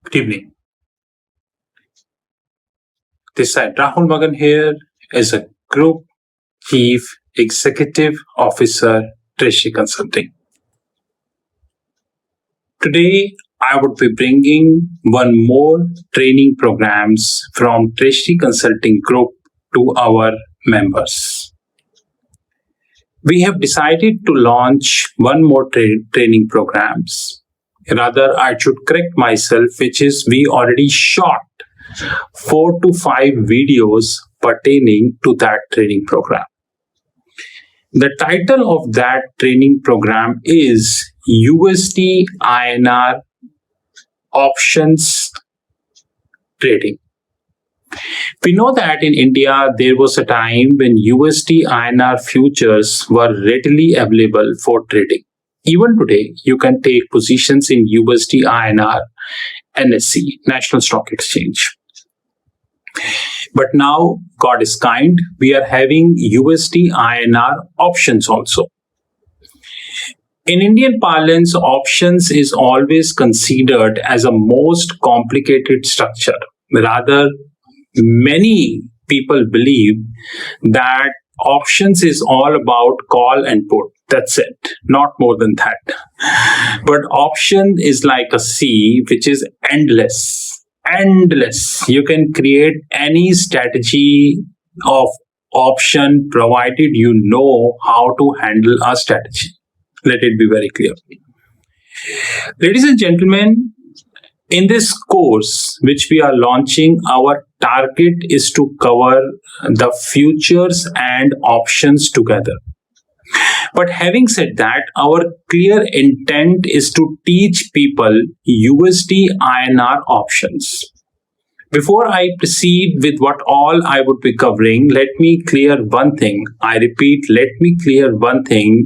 Good evening. This side Rahul Magan here is a Group Chief Executive Officer, Treasury Consulting. Today, I would be bringing one more training programs from Treasury Consulting Group to our members. We have decided to launch one more training programs. Rather, I should correct myself, which is we already shot 4 to 5 videos pertaining to that training program. The title of that training program is USD INR options trading. We know that in India, there was a time when USD INR futures were readily available for trading. Even today, you can take positions in USD INR NSE, National Stock Exchange. But now, God is kind, we are having USD INR options also. In Indian parlance, options is always considered as a most complicated structure. Rather, many people believe that options is all about call and put. That's it, not more than that. But option is like a sea, which is endless. You can create any strategy of option provided you know how to handle a strategy. Let it be very clear. Ladies and gentlemen, in this course which we are launching, our target is to cover the futures and options together. But having said that, our clear intent is to teach people USD INR options. Before I proceed with what all I would be covering, let me clear one thing. I repeat, let me clear one thing,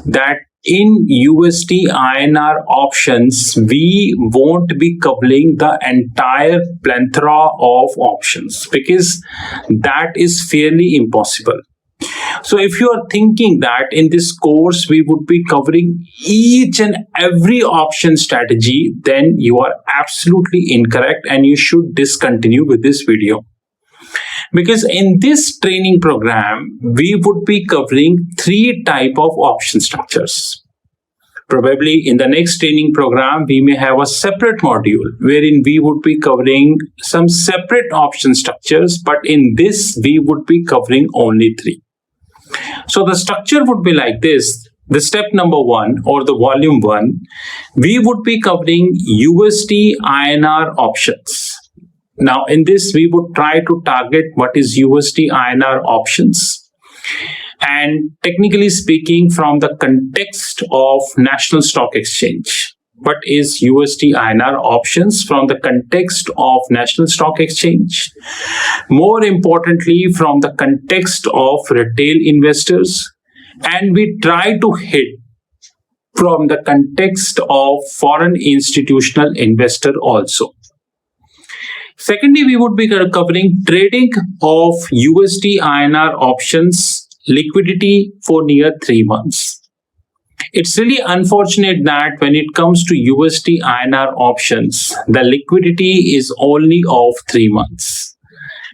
that in USD INR options, we won't be covering the entire plethora of options because that is fairly impossible. So if you are thinking that in this course we would be covering each and every option strategy, then you are absolutely incorrect and you should discontinue with this video. Because in this training program, we would be covering 3 types of option structures. Probably in the next training program, we may have a separate module wherein we would be covering some separate option structures, but in this, we would be covering only 3. So the structure would be like this. The step number 1 or the volume 1, we would be covering USD INR options. Now in this, we would try to target what is USD INR options. And technically speaking, from the context of National Stock Exchange. What is USD INR options from the context of National Stock Exchange? More importantly, from the context of retail investors. And we try to hit from the context of foreign institutional investor also. Secondly, we would be covering trading of USD INR options, liquidity for near 3 months. It's really unfortunate that when it comes to USD INR options, the liquidity is only of 3 months.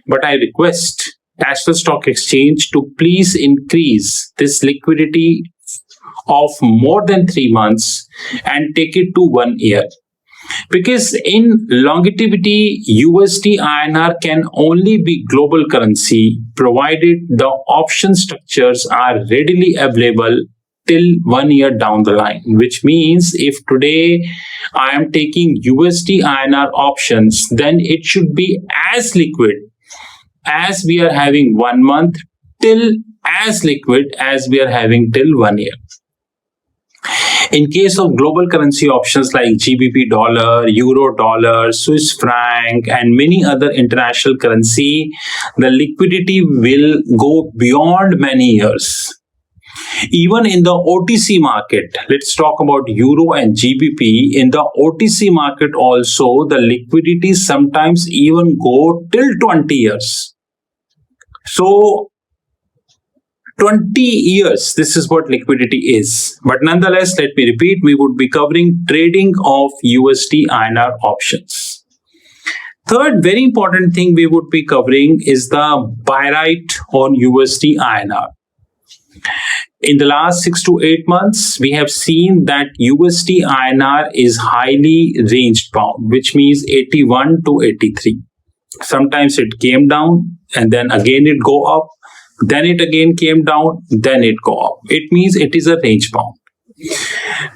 But I request National Stock Exchange to please increase this liquidity of more than 3 months and take it to 1 year. Because in longevity, USD INR can only be global currency provided the option structures are readily available till 1 year down the line, which means if today I am taking USD INR options, then it should be as liquid as we are having 1 month till as liquid as we are having till 1 year. In case of global currency options like GBP dollar, Euro dollar, Swiss franc, and many other international currency, the liquidity will go beyond many years. Even in the OTC market, let's talk about Euro and GBP. In the OTC market also, the liquidity sometimes even go till 20 years. So 20 years, this is what liquidity is. But nonetheless, let me repeat, we would be covering trading of USD INR options. Third, very important thing we would be covering is the buy right on USD INR. In the last 6 to 8 months, we have seen that USD INR is highly range bound, which means 81 to 83. Sometimes it came down and then again it go up, then it again came down, then it go up. It means it is a range bound.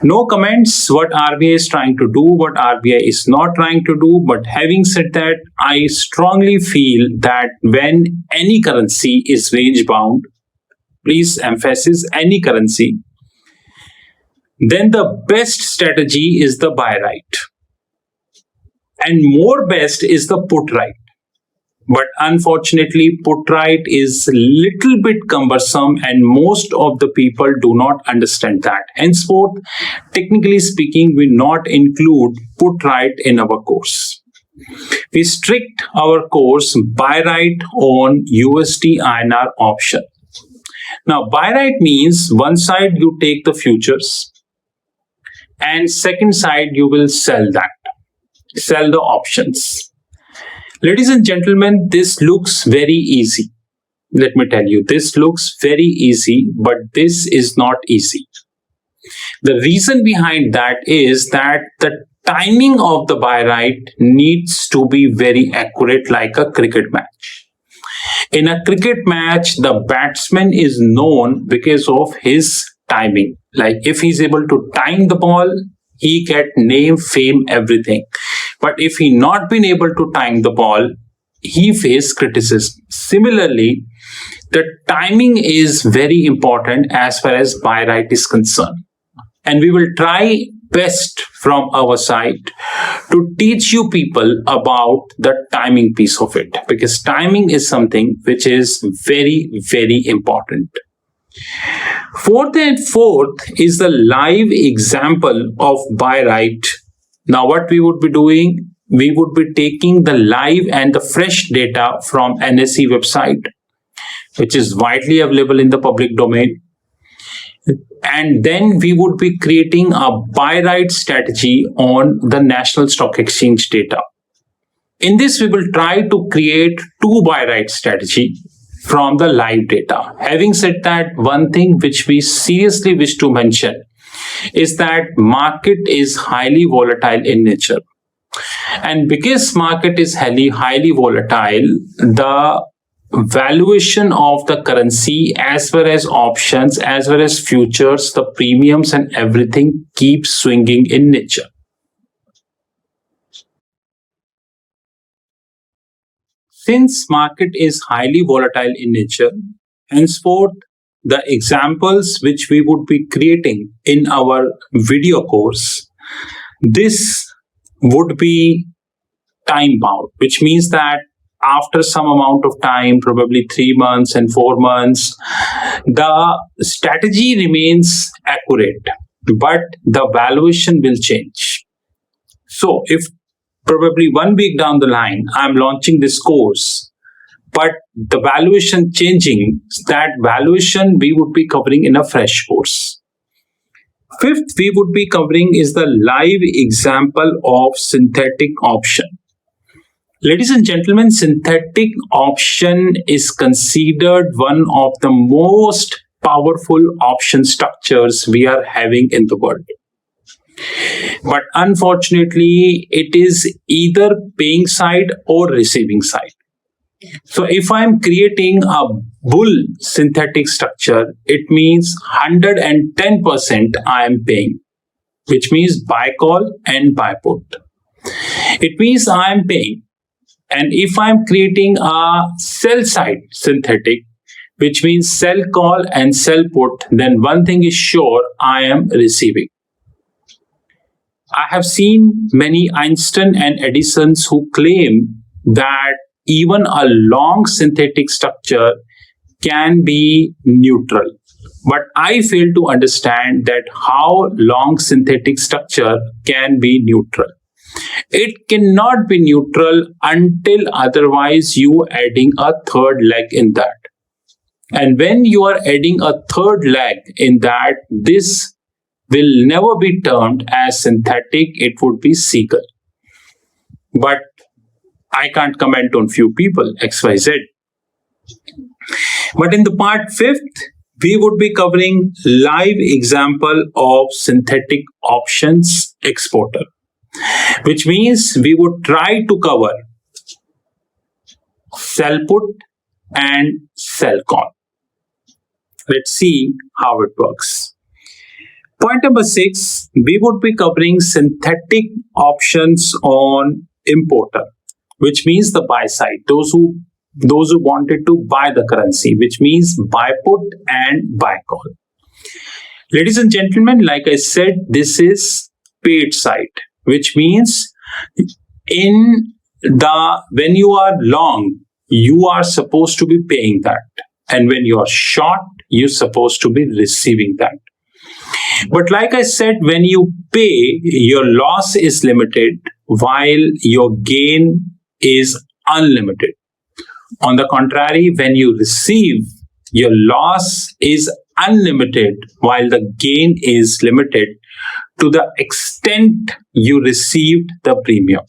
No comments what RBI is trying to do, what RBI is not trying to do. But having said that, I strongly feel that when any currency is range bound, please emphasis any currency, then the best strategy is the buy right. And more best is the put right. But unfortunately, put right is a little bit cumbersome and most of the people do not understand that. Henceforth, technically speaking, we not include put right in our course. We strict our course buy right on USD INR option. Now, buy right means one side you take the futures and second side you will sell the options. Ladies and gentlemen, this looks very easy. Let me tell you, this looks very easy, but this is not easy. The reason behind that is that the timing of the buy right needs to be very accurate, like a cricket match. In a cricket match, the batsman is known because of his timing. Like if he's able to time the ball, he get name, fame, everything. But if he not been able to time the ball, he face criticism. Similarly, the timing is very important as far as buy right is concerned. And we will try best from our side to teach you people about the timing piece of it, because timing is something which is very, very important. Fourth is the live example of buy right. Now, what we would be doing, we would be taking the live and the fresh data from NSE website, which is widely available in the public domain. And then we would be creating a buy right strategy on the National Stock Exchange data. In this, we will try to create two buy right strategy from the live data. Having said that, one thing which we seriously wish to mention is that market is highly volatile in nature. And because market is highly volatile, the valuation of the currency as well as options, as well as futures, the premiums and everything keeps swinging in nature. Since market is highly volatile in nature, henceforth, the examples which we would be creating in our video course, this would be time bound, which means that after some amount of time, probably 3 months and 4 months, the strategy remains accurate, but the valuation will change. So if probably 1 week down the line, I'm launching this course, but the valuation changing, that valuation we would be covering in a fresh course. Fifth, we would be covering is the live example of synthetic option. Ladies and gentlemen, synthetic option is considered one of the most powerful option structures we are having in the world. But unfortunately, it is either paying side or receiving side. So if I'm creating a bull synthetic structure, it means 110% I am paying, which means buy call and buy put. It means I am paying. And if I'm creating a sell side synthetic, which means sell call and sell put, then one thing is sure, I am receiving. I have seen many Einstein and Edisons who claim that even a long synthetic structure can be neutral. But I fail to understand that how long synthetic structure can be neutral. It cannot be neutral until otherwise you adding a third leg in that. And when you are adding a third leg in that, this will never be termed as synthetic, it would be seagull. But I can't comment on few people, XYZ. But in the part fifth, we would be covering live example of synthetic options exporter, which means we would try to cover sell put and sell call. Let's see how it works. Point number 6, we would be covering synthetic options on importer, which means the buy side, those who wanted to buy the currency, which means buy put and buy call. Ladies and gentlemen, like I said, this is paid side, which means when you are long, you are supposed to be paying that, and when you are short, you're supposed to be receiving that. But like I said, when you pay, your loss is limited while your gain is unlimited. On the contrary, when you receive, your loss is unlimited while the gain is limited to the extent you received the premium.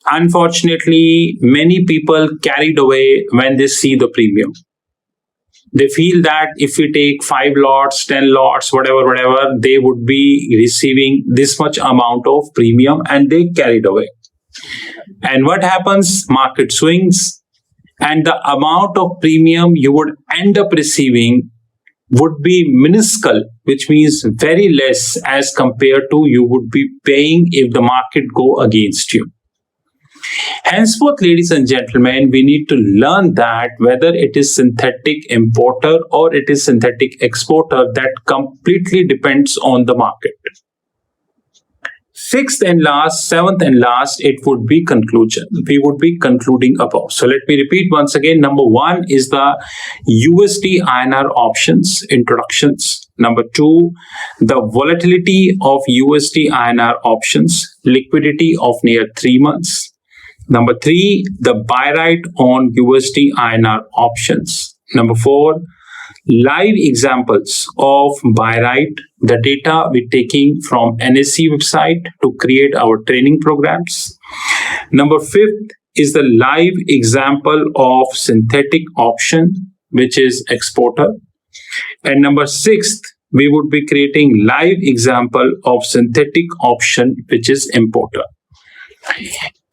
Unfortunately, many people carried away when they see the premium. They feel that if we take 5 lots, 10 lots, whatever, they would be receiving this much amount of premium, and they carried away. And what happens? Market swings, and the amount of premium you would end up receiving would be minuscule, which means very less as compared to you would be paying if the market go against you. Henceforth, ladies and gentlemen, we need to learn that whether it is synthetic importer or it is synthetic exporter, that completely depends on the market. Seventh and last, it would be conclusion. We would be concluding above. So let me repeat once again. Number 1 is the USD INR options introductions. Number 2, the volatility of USD INR options, liquidity of near 3 months. Number 3, the buy right on USD INR options. Number 4, live examples of buy right, the data we're taking from NSE website to create our training programs. Number 5th is the live example of synthetic option, which is exporter. And number 6th, we would be creating live example of synthetic option, which is importer.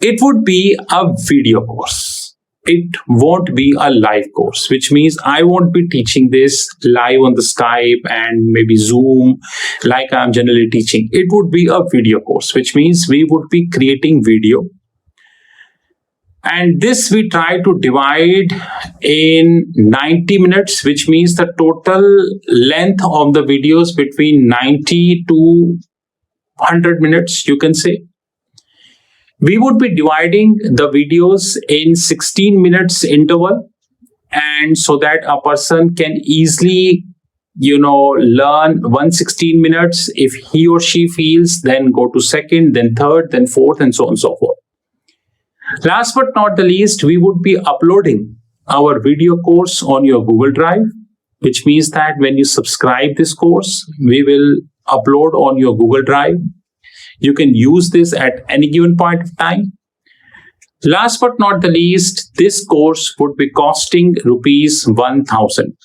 It would be a video course. It won't be a live course, which means I won't be teaching this live on the Skype and maybe Zoom like I'm generally teaching. It would be a video course, which means we would be creating video. And this we try to divide in 90 minutes, which means the total length of the videos between 90 to 100 minutes, you can say. We would be dividing the videos in 16 minutes interval, and so that a person can easily, learn 116 minutes. If he or she feels, then go to second, then third, then fourth, and so on and so forth. Last but not the least, we would be uploading our video course on your Google Drive, which means that when you subscribe this course, we will upload on your Google Drive. You can use this at any given point of time. Last but not the least, this course would be costing rupees 1,000.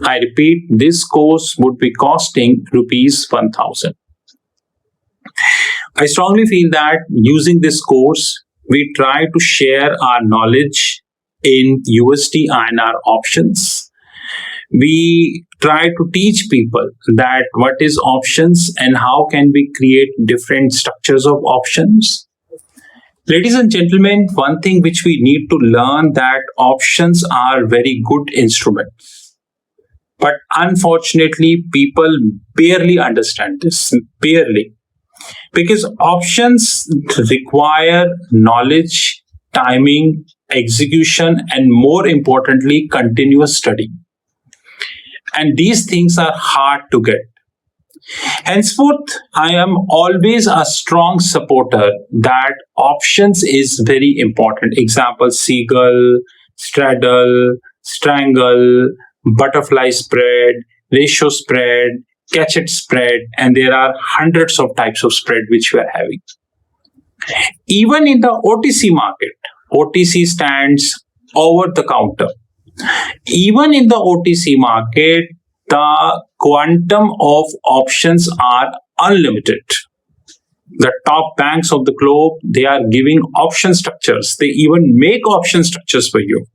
I repeat, this course would be costing rupees 1,000. I strongly feel that using this course, we try to share our knowledge in USD INR options. We try to teach people that what is options and how can we create different structures of options. Ladies and gentlemen, one thing which we need to learn, that options are very good instruments. But unfortunately, people barely understand this, barely. Because options require knowledge, timing, execution, and more importantly, continuous study. And these things are hard to get. Henceforth, I am always a strong supporter that options is very important. Example, seagull, straddle, strangle, butterfly spread, ratio spread, catch it spread, and there are hundreds of types of spread which we are having. Even in the OTC market, OTC stands over the counter. Even in the OTC market, the quantum of options are unlimited. The top banks of the globe, they are giving option structures. They even make option structures for you.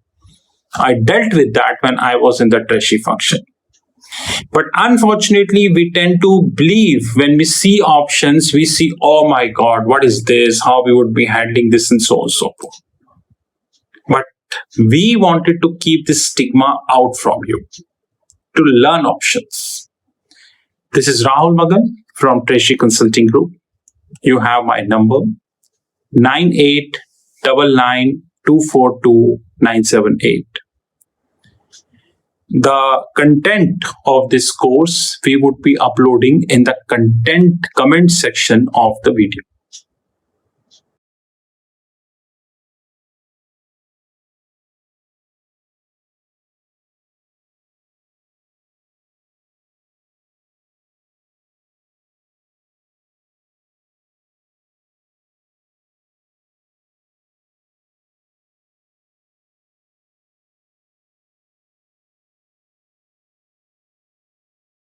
I dealt with that when I was in the treasury function. But unfortunately, we tend to believe when we see options, we see, oh my God, what is this? How we would be handling this and so on and so forth. But we wanted to keep this stigma out from you to learn options. This is Rahul Magan from Treasury Consulting Group. You have my number 9899242978. The content of this course we would be uploading in the content comment section of the video.